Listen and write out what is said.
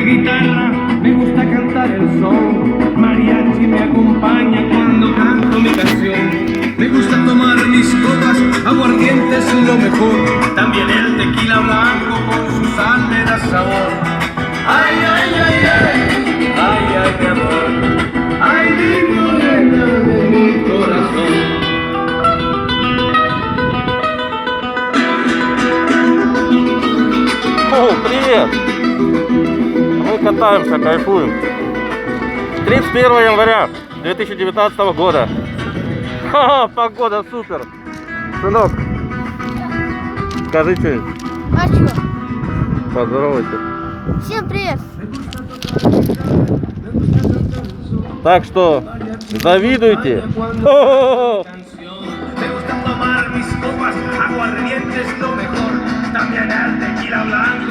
guitarra, me gusta cantar el son. Mariachi me acompaña cuando canto mi canción. Me gusta tomar mis copas, aguardiente es lo mejor. También el tequila blanco con su sal le da sabor. Ay, ay, ay, ay, ay, ay, mi amor. Ay, mi morena de mi corazón. О, привет! Мы катаемся, кайфуем. 31 января 2019 года. Ха-ха, погода супер. Сынок, скажи что-нибудь. А чё? Поздоровайся. Всем привет! Так что завидуйте. Хо-хо-хо. Me gusta tomar mis copas, aguardiente es lo mejor. También el tequila blanco